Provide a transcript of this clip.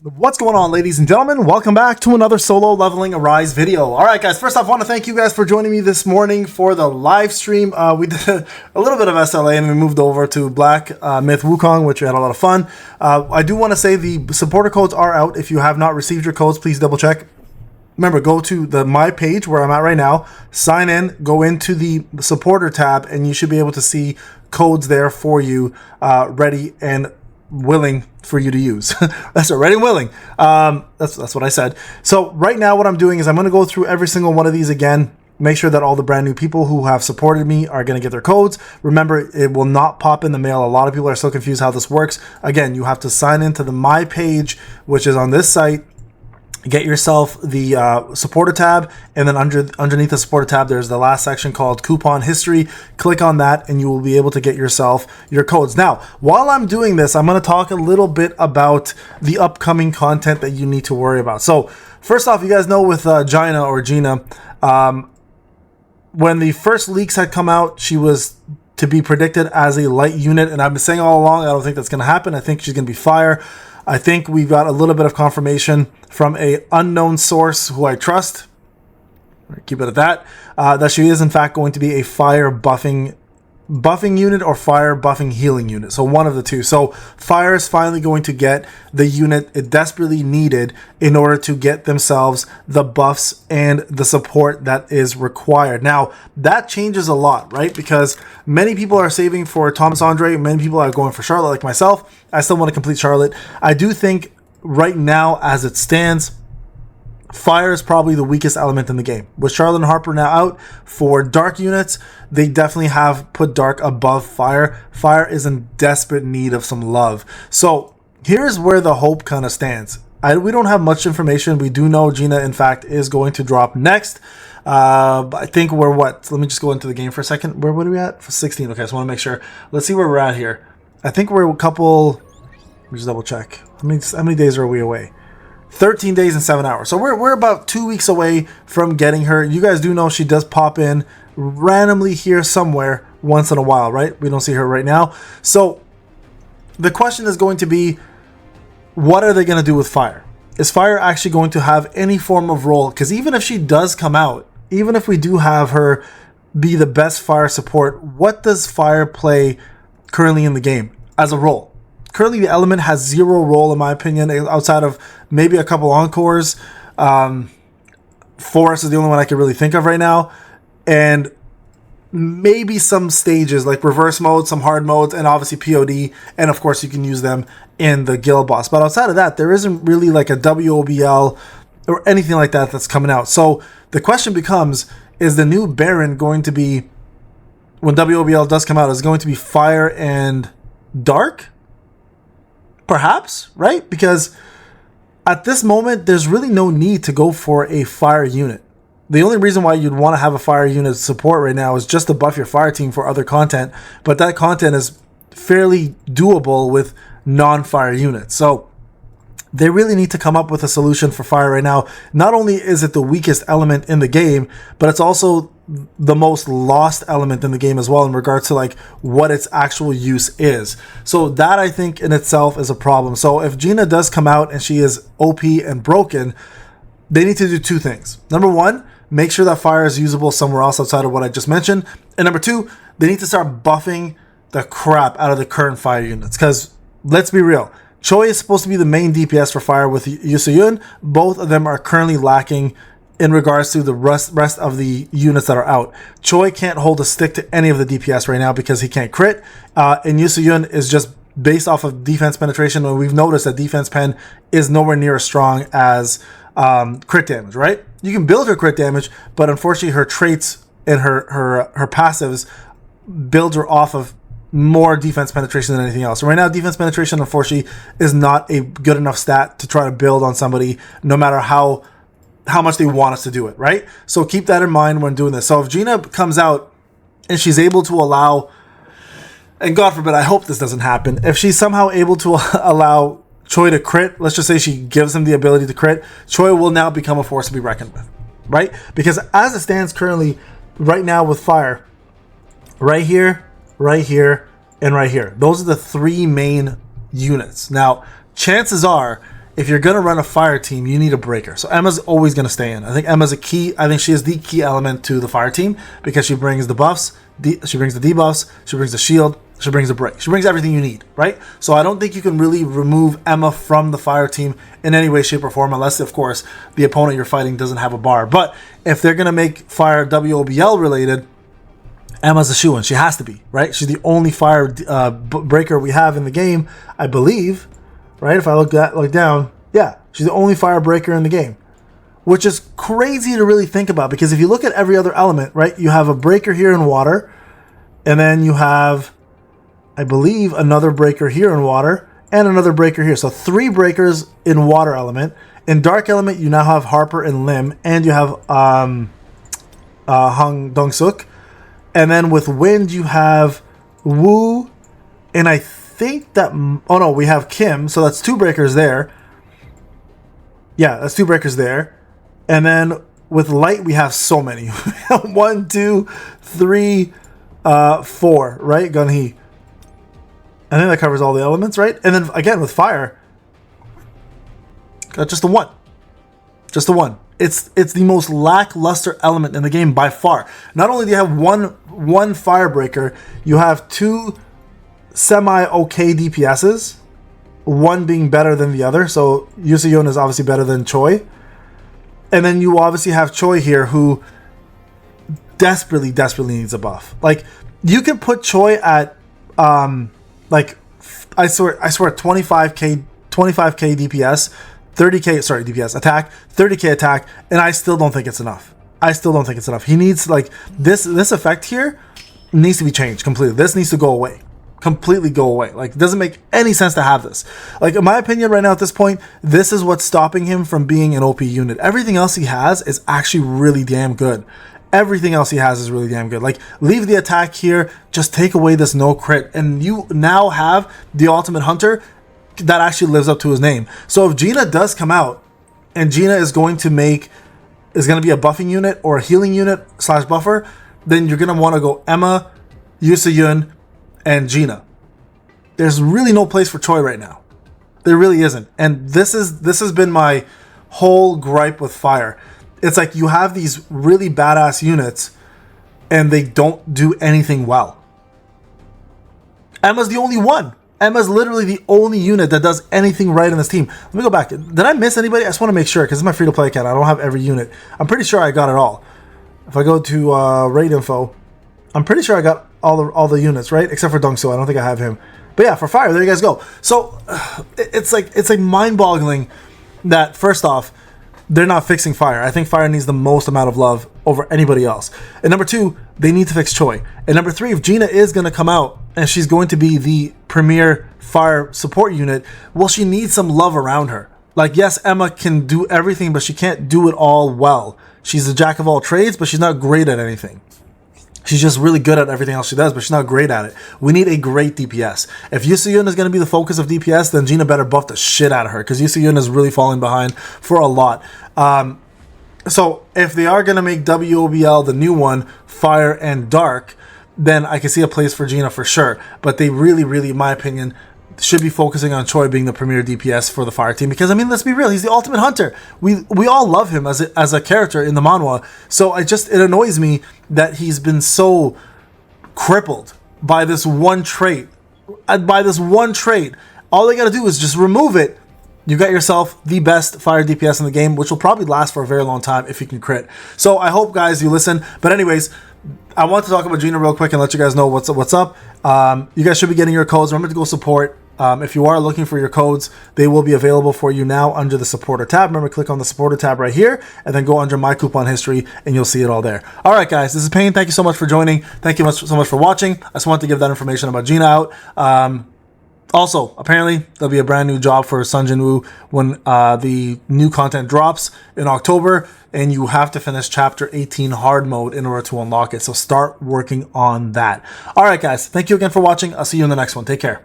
What's going on, ladies and gentlemen? Welcome back to another solo leveling Arise video. All right, guys, first off, I want to thank you guys for joining me this morning for the live stream. We did a little bit of SLA and we moved over to Black Myth Wukong, which we had a lot of fun. I do want to say the supporter codes are out. If you have not received your codes, please double check. Remember, go to the My page where I'm at right now, sign in, go into the supporter tab, and you should be able to see codes there for you, ready and willing for you to use. That's it, ready and willing. That's what I said. So right now what I'm doing is I'm going to go through every single one of these again, make sure that all the brand new people who have supported me are going to get their codes. Remember, it will not pop in the mail. A lot of people are still confused how this works. Again, you have to sign into the My page, which is on this site. Get yourself the supporter tab, and then underneath the supporter tab there's the last section called coupon history. Click on that and you will be able to get yourself your codes. Now, while I'm doing this, I'm going to talk a little bit about the upcoming content that you need to worry about. So first off, you guys know with GINA or GINA, when the first leaks had come out, she was to be predicted as a light unit, and I've been saying all along I don't think that's going to happen. I think she's going to be fire. I think we got a little bit of confirmation from a unknown source who I trust, keep it at that, that she is in fact going to be a fire buffing unit or fire buffing healing unit. So one of the two. So fire is finally going to get the unit it desperately needed in order to get themselves the buffs and the support that is required. Now that changes a lot, right? Because many people are saving for Thomas Andre, many people are going for Charlotte like myself. I still want to complete Charlotte. I do think right now as it stands, fire is probably the weakest element in the game. With Charlotte and Harper now out for dark units, they definitely have put dark above fire. Fire is in desperate need of some love. So here's where the hope kind of stands. We don't have much information. We do know GINA, in fact, is going to drop next. I think we're what? Let me just go into the game for a second. What are we at? For 16. Okay, so I want to make sure. Let's see where we're at here. I think we're a couple... Let me just double check. How many days are we away? 13 days and 7 hours. So we're about 2 weeks away from getting her. You guys do know she does pop in randomly here somewhere once in a while, right? We don't see her right now. So the question is going to be, what are they going to do with fire? Is fire actually going to have any form of role? Because even if she does come out, even if we do have her be the best fire support, what does fire play currently in the game as a role? Currently, the element has zero role, in my opinion, outside of maybe a couple encores. Forest is the only one I can really think of right now. And maybe some stages like reverse mode, some hard modes, and obviously POD. And of course, you can use them in the guild boss. But outside of that, there isn't really like a WOBL or anything like that that's coming out. So the question becomes, is the new Baron going to be, when WOBL does come out, is it going to be fire and dark? Perhaps, right? Because at this moment, there's really no need to go for a fire unit. The only reason why you'd want to have a fire unit support right now is just to buff your fire team for other content, but that content is fairly doable with non-fire units. So they really need to come up with a solution for fire right now. Not only is it the weakest element in the game, but it's also the most lost element in the game as well in regards to like what its actual use is. So that I think in itself is a problem. So if GINA does come out and she is OP and broken, they need to do two things. Number one, make sure that fire is usable somewhere else outside of what I just mentioned. And number two, they need to start buffing the crap out of the current fire units. Because let's be real, Choi is supposed to be the main DPS for fire with Yusuyun. Both of them are currently lacking in regards to the rest of the units that are out. Choi can't hold a stick to any of the DPS right now because he can't crit. And Yusuyun is just based off of defense penetration. And we've noticed that defense pen is nowhere near as strong as crit damage, right? You can build her crit damage, but unfortunately her traits and her passives build her off of more defense penetration than anything else. So right now, defense penetration, unfortunately, is not a good enough stat to try to build on somebody, no matter how much they want us to do it, right? So keep that in mind when doing this. So if GINA comes out and she's able to allow, and God forbid, I hope this doesn't happen, if she's somehow able to allow Choi to crit, let's just say she gives him the ability to crit, Choi will now become a force to be reckoned with, right? Because as it stands currently, right now with fire, right here, and right here. Those are the three main units. Now, chances are, if you're going to run a fire team, you need a breaker. So Emma's always going to stay in. I think Emma's a key. I think she is the key element to the fire team because she brings the buffs, she brings the debuffs, she brings the shield, she brings the break. She brings everything you need, right? So I don't think you can really remove Emma from the fire team in any way, shape, or form, unless, of course, the opponent you're fighting doesn't have a bar. But if they're going to make fire WOBL related, Emma's a shoo-in. She has to be, right? She's the only fire breaker we have in the game, I believe, right? If I look down, yeah, she's the only fire breaker in the game, which is crazy to really think about, because if you look at every other element, right, you have a breaker here in water, and then you have, I believe, another breaker here in water, and another breaker here. So 3 breakers in water element. In dark element, you now have Harper and Lim, and you have Hong Dong-suk. And then with wind, you have Wu, and I think that, oh no, we have Kim, so that's 2 breakers there. Yeah, that's 2 breakers there. And then with light, we have so many. 1, 2, 3, 4, right? Gun-hee. I think that covers all the elements, right? And then again, with fire, got just a 1. Just a 1. It's the most lackluster element in the game by far. Not only do you have one firebreaker, you have 2 semi-okay DPSs, one being better than the other. So Yusuyon is obviously better than Choi. And then you obviously have Choi here, who desperately needs a buff. Like, you can put Choi at like, I swear 25k DPS, 30k, sorry, DPS attack, 30k attack, and I still don't think it's enough. He needs, like, this effect here needs to be changed completely. This needs to go away. Completely go away. Like, it doesn't make any sense to have this. Like, in my opinion right now at this point, this is what's stopping him from being an OP unit. Everything else he has is actually really damn good. Everything else he has is really damn good. Like, leave the attack here, just take away this no crit, and you now have the ultimate hunter that actually lives up to his name. So if GINA does come out, and GINA is going to be a buffing unit or a healing unit / buffer, then you're going to want to go Emma, Yusuyon, and GINA. There's really no place for Choi right now. There really isn't. And this has been my whole gripe with fire. It's like you have these really badass units and they don't do anything well. Emma's the only one. Emma's literally the only unit that does anything right in this team. Let me go back. Did I miss anybody? I just want to make sure, because it's my free-to-play account. I don't have every unit. I'm pretty sure I got it all. If I go to raid info, I'm pretty sure I got all the units, right? Except for Dong-soo. I don't think I have him. But yeah, for fire, there you guys go. So it's like mind-boggling that, first off, they're not fixing fire. I think fire needs the most amount of love over anybody else. And number 2, they need to fix Choi. And number 3, if GINA is going to come out and she's going to be the premier fire support unit, well, she needs some love around her. Like, yes, Emma can do everything, but she can't do it all well. She's a jack of all trades, but she's not great at anything. She's just really good at everything else she does, but she's not great at it. We need a great DPS. If Yusuyon is going to be the focus of DPS, then GINA better buff the shit out of her, because Yusuyon is really falling behind for a lot. So if they are going to make WOBL, the new one, fire and dark, then I can see a place for GINA for sure. But they really, in my opinion, should be focusing on Choi being the premier DPS for the fire team, because, I mean, let's be real, he's the ultimate hunter. We all love him as a character in the manhwa. So it annoys me that he's been so crippled by this one trait. All they got to do is just remove it. You got yourself the best fire DPS in the game, which will probably last for a very long time if you can crit. So I hope, guys, you listen. But anyways, I want to talk about GINA real quick and let you guys know what's up. You guys should be getting your codes. Remember to go support. If you are looking for your codes, they will be available for you now under the supporter tab. Remember, click on the supporter tab right here and then go under my coupon history and you'll see it all there. All right, guys, this is Payne. Thank you so much for joining. Thank you so much for watching. I just wanted to give that information about GINA out. Also, apparently, there'll be a brand new job for Sun Jin-woo when the new content drops in October, and you have to finish Chapter 18 hard mode in order to unlock it. So start working on that. All right, guys, thank you again for watching. I'll see you in the next one. Take care.